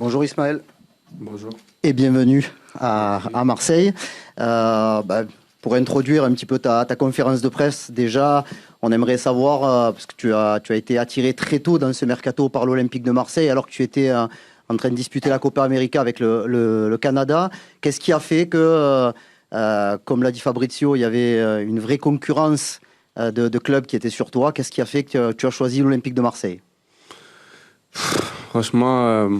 Bonjour Ismaël Bonjour. et bienvenue à Marseille. Pour introduire un petit peu ta conférence de presse, déjà, on aimerait savoir, parce que tu as été attiré très tôt dans ce mercato par l'Olympique de Marseille, alors que tu étais en train de disputer la Copa América avec le Canada. Qu'est-ce qui a fait que, comme l'a dit Fabrizio, il y avait une vraie concurrence de clubs qui étaient sur toi? Qu'est-ce qui a fait que tu as choisi l'Olympique de Marseille? Franchement,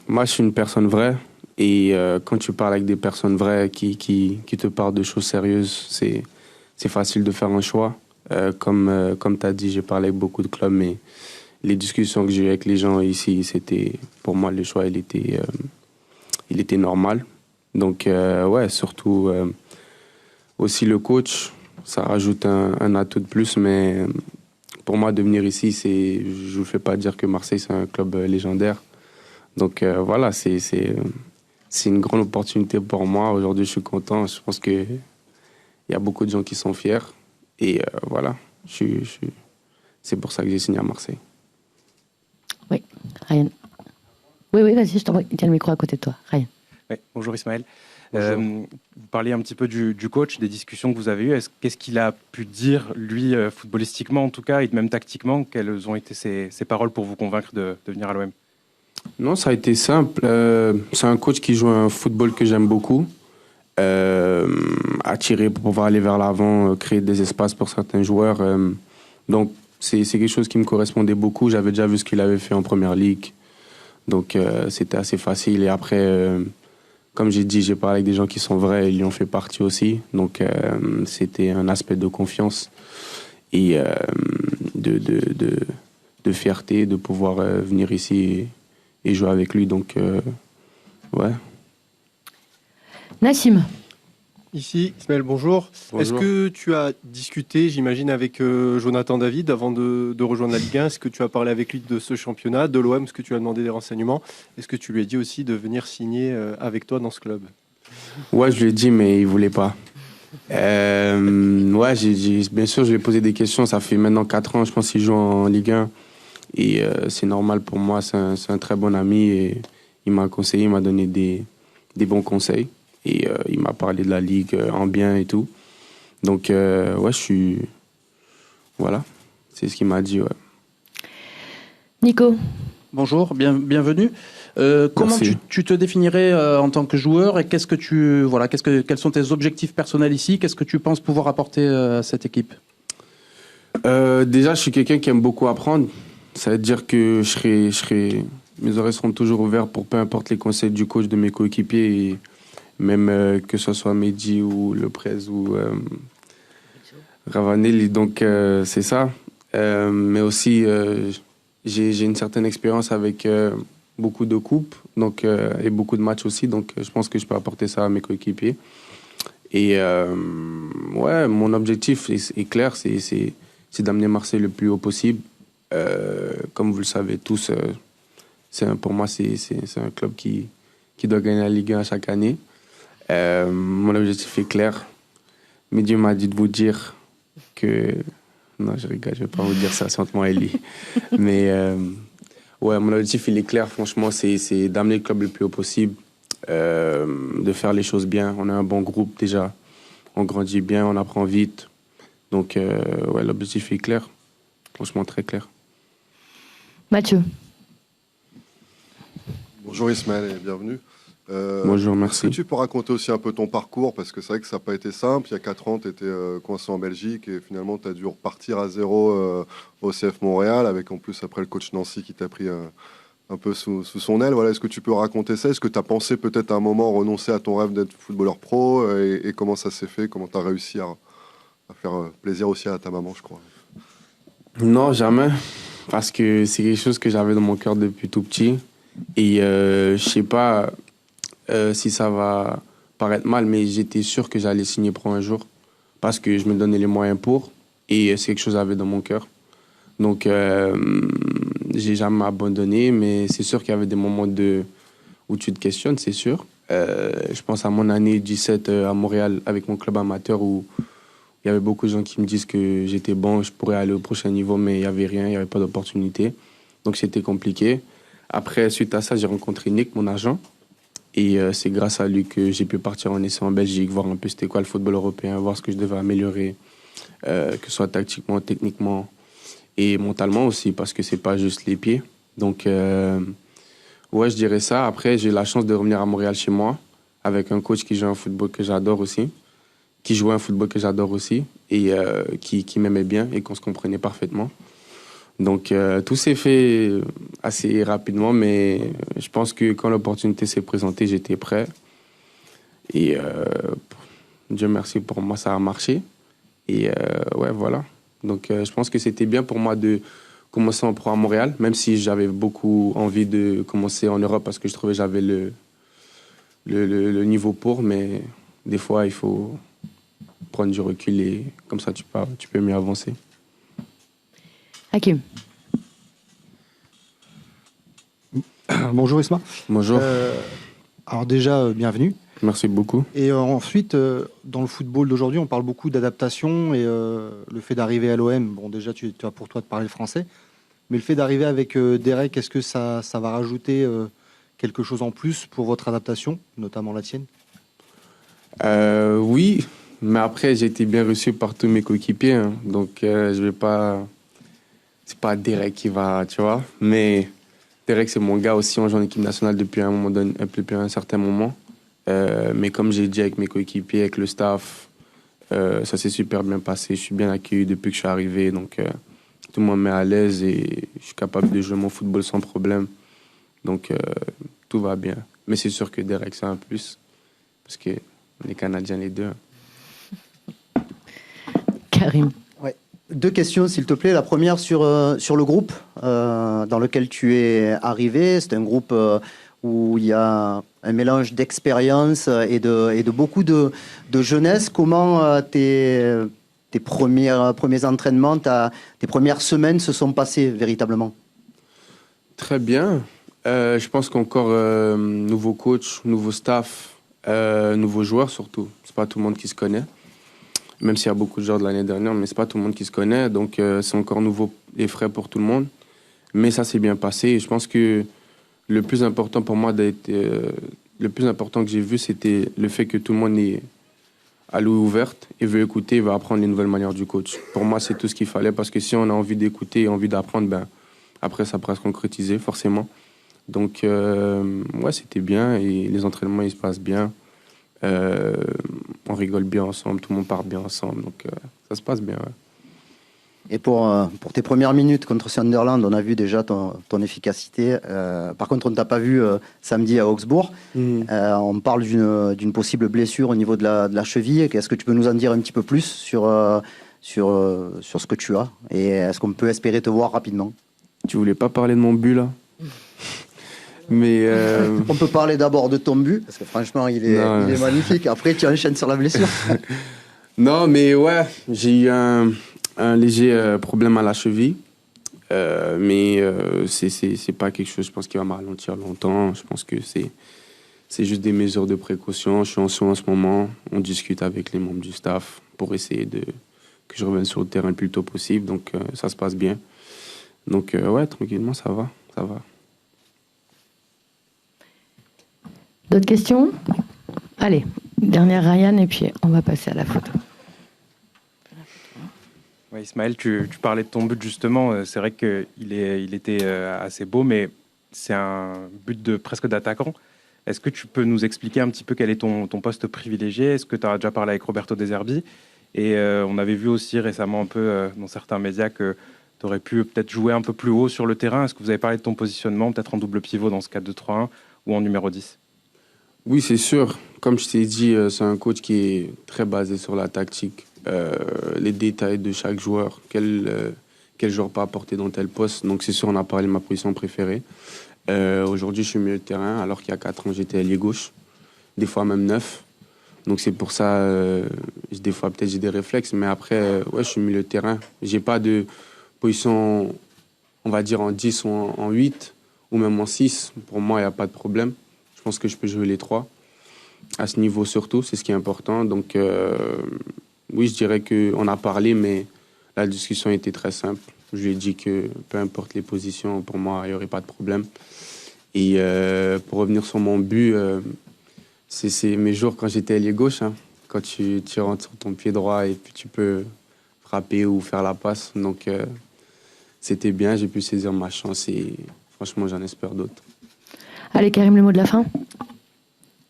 moi, je suis une personne vraie. Et quand tu parles avec des personnes vraies qui te parlent de choses sérieuses, c'est facile de faire un choix. Comme tu as dit, j'ai parlé avec beaucoup de clubs, mais les discussions que j'ai eues avec les gens ici, c'était, pour moi, le choix, il était normal. Donc, ouais, surtout aussi le coach, ça rajoute un atout de plus, mais pour moi, de venir ici, je ne vous fais pas dire que Marseille, c'est un club légendaire. Donc voilà, c'est une grande opportunité pour moi. Aujourd'hui, je suis content. Je pense qu'il y a beaucoup de gens qui sont fiers. Et voilà, c'est pour ça que j'ai signé à Marseille. Oui, Ryan. Oui, vas-y, je t'envoie. Tiens le micro à côté de toi, Ryan. Oui, bonjour Ismaël. Bonjour. Vous parliez un petit peu du coach, des discussions que vous avez eues. Qu'est-ce qu'il a pu dire, lui, footballistiquement en tout cas, et même tactiquement? Quelles ont été ses paroles pour vous convaincre de venir à l'OM? Non, ça a été simple. C'est un coach qui joue un football que j'aime beaucoup. Attiré pour pouvoir aller vers l'avant, créer des espaces pour certains joueurs. Donc, c'est quelque chose qui me correspondait beaucoup. J'avais déjà vu ce qu'il avait fait en première ligue. Donc, c'était assez facile. Et après, comme j'ai dit, j'ai parlé avec des gens qui sont vrais. Ils y ont fait partie aussi. Donc, c'était un aspect de confiance et de fierté de pouvoir venir ici et jouer avec lui. Donc, ouais. Nassim. Ici, Ismaël, bonjour. Bonjour. Est-ce que tu as discuté, j'imagine, avec Jonathan David avant de rejoindre la Ligue 1? Est-ce que tu as parlé avec lui de ce championnat, de l'OM? Est-ce que tu lui as demandé des renseignements? Est-ce que tu lui as dit aussi de venir signer avec toi dans ce club? Ouais, je lui ai dit, mais il voulait pas. Ouais, bien sûr, je lui ai posé des questions. Ça fait maintenant 4 ans, je pense qu'il joue en Ligue 1. Et c'est normal pour moi, c'est un très bon ami. Et il m'a conseillé, il m'a donné des bons conseils. Et il m'a parlé de la Ligue en bien et tout. Donc, ouais, voilà, c'est ce qu'il m'a dit, ouais. Nico. Bonjour, bienvenue. Comment Merci. tu te définirais en tant que joueur et quels sont tes objectifs personnels ici? Qu'est-ce que tu penses pouvoir apporter à cette équipe? Déjà, je suis quelqu'un qui aime beaucoup apprendre. Ça veut dire que mes oreilles seront toujours ouvertes pour peu importe les conseils du coach, de mes coéquipiers, et même que ce soit Mehdi ou Le Prez ou Ravanelli. Donc, c'est ça. Mais aussi, j'ai une certaine expérience avec beaucoup de coupes donc, et beaucoup de matchs aussi. Donc, je pense que je peux apporter ça à mes coéquipiers. Et ouais, mon objectif est clair, c'est d'amener Marseille le plus haut possible. Comme vous le savez tous, pour moi, c'est un club qui doit gagner la Ligue 1 chaque année. Mon objectif est clair. Mais Dieu m'a dit de vous dire que... Non, je rigole, je ne vais pas vous dire ça, c'est entre moi et lui. Mais ouais, mon objectif, il est clair, franchement, c'est d'amener le club le plus haut possible, de faire les choses bien. On a un bon groupe déjà, on grandit bien, on apprend vite. Donc, ouais, l'objectif est clair, franchement très clair. Mathieu. Bonjour Ismaël et bienvenue. Bonjour, Est-ce que merci. tu peux raconter aussi un peu ton parcours? Parce que c'est vrai que ça n'a pas été simple. Il y a 4 ans, tu étais coincé en Belgique et finalement, tu as dû repartir à zéro au CF Montréal, avec en plus après le coach Nancy qui t'a pris un peu sous son aile. Voilà, est-ce que tu peux raconter ça? Est-ce que tu as pensé peut-être à un moment renoncer à ton rêve d'être footballeur pro et comment ça s'est fait? Comment tu as réussi à faire plaisir aussi à ta maman, je crois? Non, jamais. Parce que c'est quelque chose que j'avais dans mon cœur depuis tout petit. Et je sais pas si ça va paraître mal, mais j'étais sûr que j'allais signer pro un jour. Parce que je me donnais les moyens pour. Et c'est quelque chose que j'avais dans mon cœur. Donc, j'ai jamais abandonné. Mais c'est sûr qu'il y avait des moments où tu te questionnes, c'est sûr. Je pense à mon année 17 à Montréal avec mon club amateur où il y avait beaucoup de gens qui me disent que j'étais bon, je pourrais aller au prochain niveau, mais il n'y avait rien, il n'y avait pas d'opportunité. Donc c'était compliqué. Après, suite à ça, j'ai rencontré Nick, mon agent. Et c'est grâce à lui que j'ai pu partir en essai en Belgique, voir un peu c'était quoi le football européen, voir ce que je devais améliorer, que ce soit tactiquement, techniquement et mentalement aussi, parce que c'est pas juste les pieds. Donc, ouais, je dirais ça. Après, j'ai eu la chance de revenir à Montréal chez moi, avec un coach qui joue un football que j'adore aussi, qui jouait un football que j'adore aussi, et qui m'aimait bien et qu'on se comprenait parfaitement. Donc, tout s'est fait assez rapidement, mais je pense que quand l'opportunité s'est présentée, j'étais prêt. Et Dieu merci, pour moi, ça a marché. Et ouais, voilà. Donc, je pense que c'était bien pour moi de commencer en pro à Montréal, même si j'avais beaucoup envie de commencer en Europe parce que je trouvais que j'avais le niveau pour. Mais des fois, il faut prendre du recul et comme ça, tu peux mieux avancer. Hakim. Bonjour Isma. Bonjour. Alors déjà, bienvenue. Merci beaucoup. Et ensuite, dans le football d'aujourd'hui, on parle beaucoup d'adaptation et le fait d'arriver à l'OM, bon déjà tu as pour toi de parler le français, mais le fait d'arriver avec Derek, est-ce que ça va rajouter quelque chose en plus pour votre adaptation, notamment la tienne? Oui, mais après j'ai été bien reçu par tous mes coéquipiers, hein. Donc je vais pas... C'est pas Derek qui va, tu vois. Mais Derek, c'est mon gars aussi. On joue en équipe nationale depuis un certain moment. Mais comme j'ai dit avec mes coéquipiers, avec le staff, ça s'est super bien passé. Je suis bien accueilli depuis que je suis arrivé. Donc, tout le monde me met à l'aise et je suis capable de jouer mon football sans problème. Donc, tout va bien. Mais c'est sûr que Derek, c'est un plus. Parce qu'on est Canadiens les deux. Karim. Deux questions, s'il te plaît. La première sur le groupe dans lequel tu es arrivé. C'est un groupe où il y a un mélange d'expérience et de beaucoup de jeunesse. Comment tes premiers entraînements, tes premières semaines se sont passées véritablement? Très bien. Je pense qu'encore nouveau coach, nouveau staff, nouveaux joueurs surtout. C'est pas tout le monde qui se connaît. Même s'il y a beaucoup de joueurs de l'année dernière, mais c'est pas tout le monde qui se connaît. Donc, c'est encore nouveau et frais pour tout le monde. Mais ça s'est bien passé. Et je pense que le plus important pour moi le plus important que j'ai vu, c'était le fait que tout le monde est à l'ouïe ouverte et veut écouter et veut apprendre les nouvelles manières du coach. Pour moi, c'est tout ce qu'il fallait parce que si on a envie d'écouter et envie d'apprendre, ben, après, ça pourra se concrétiser, forcément. Donc, ouais, c'était bien et les entraînements, ils se passent bien. On rigole bien ensemble, tout le monde part bien ensemble, donc ça se passe bien. Ouais. Et pour tes premières minutes contre Sunderland, on a vu déjà ton efficacité. Par contre, on ne t'a pas vu samedi à Augsbourg. On parle d'une possible blessure au niveau de la cheville. Est-ce que tu peux nous en dire un petit peu plus sur ce que tu as? Et est-ce qu'on peut espérer te voir rapidement? Tu voulais pas parler de mon but, là? Mais on peut parler d'abord de ton but, parce que franchement, il est magnifique. Après, tu enchaînes sur la blessure. Non, mais ouais, j'ai eu un léger problème à la cheville. Mais c'est pas quelque chose, je pense, qui va me ralentir longtemps. Je pense que c'est juste des mesures de précaution. Je suis en soins en ce moment. On discute avec les membres du staff pour essayer que je revienne sur le terrain le plus tôt possible. Donc, ça se passe bien. Donc, ouais, tranquillement, ça va. D'autres questions? Allez, dernière Ryan et puis on va passer à la photo. Ouais, Ismaël, tu parlais de ton but justement. C'est vrai qu'il était assez beau, mais c'est un but presque d'attaquant. Est-ce que tu peux nous expliquer un petit peu quel est ton poste privilégié? Est-ce que tu as déjà parlé avec Roberto De Zerbi? Et on avait vu aussi récemment un peu dans certains médias que tu aurais pu peut-être jouer un peu plus haut sur le terrain. Est-ce que vous avez parlé de ton positionnement, peut-être en double pivot dans ce 4-2-3-1 ou en numéro 10? Oui, c'est sûr. Comme je t'ai dit, c'est un coach qui est très basé sur la tactique. Les détails de chaque joueur, quel joueur peut apporter dans tel poste. Donc c'est sûr, on a parlé de ma position préférée. Aujourd'hui, je suis milieu de terrain, alors qu'il y a 4 ans, j'étais ailier gauche, des fois même 9. Donc c'est pour ça, des fois peut-être j'ai des réflexes, mais après, ouais, je suis milieu de terrain. J'ai pas de position, on va dire en 10 ou en 8, ou même en 6. Pour moi, il n'y a pas de problème. Je pense que je peux jouer les 3. À ce niveau surtout, c'est ce qui est important. Donc oui, je dirais qu'on a parlé, mais la discussion était très simple. Je lui ai dit que peu importe les positions, pour moi, il n'y aurait pas de problème. Et pour revenir sur mon but, c'est mes jours quand j'étais ailier gauche. Hein, quand tu rentres sur ton pied droit et puis tu peux frapper ou faire la passe. Donc, c'était bien. J'ai pu saisir ma chance et franchement, j'en espère d'autres. Allez, Karim, le mot de la fin.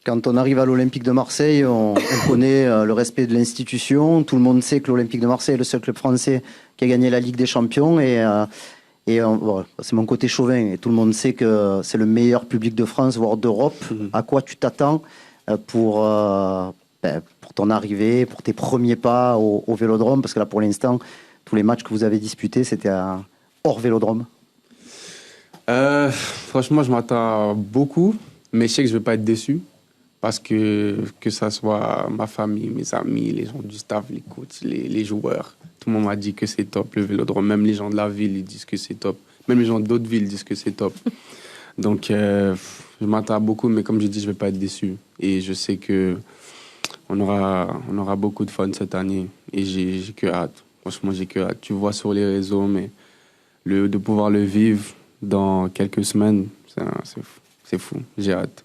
Quand on arrive à l'Olympique de Marseille, on connaît le respect de l'institution. Tout le monde sait que l'Olympique de Marseille est le seul club français qui a gagné la Ligue des Champions. Bon, c'est mon côté chauvin. Et tout le monde sait que c'est le meilleur public de France, voire d'Europe. À quoi tu t'attends pour ton arrivée, pour tes premiers pas au Vélodrome? Parce que là, pour l'instant, tous les matchs que vous avez disputés, c'était hors Vélodrome. Franchement, je m'attends beaucoup. Mais je sais que je ne vais pas être déçu. Parce que ça soit ma famille, mes amis, les gens du staff, les coachs, les joueurs, tout le monde m'a dit que c'est top le Vélodrome. Même les gens de la ville, ils disent que c'est top. Même les gens d'autres villes disent que c'est top. Donc, je m'attends à beaucoup, mais comme je dis, je ne vais pas être déçu. Et je sais qu'on aura beaucoup de fun cette année. Et j'ai que hâte. Franchement, j'ai que hâte. Tu vois sur les réseaux, mais de pouvoir le vivre dans quelques semaines, c'est fou. J'ai hâte.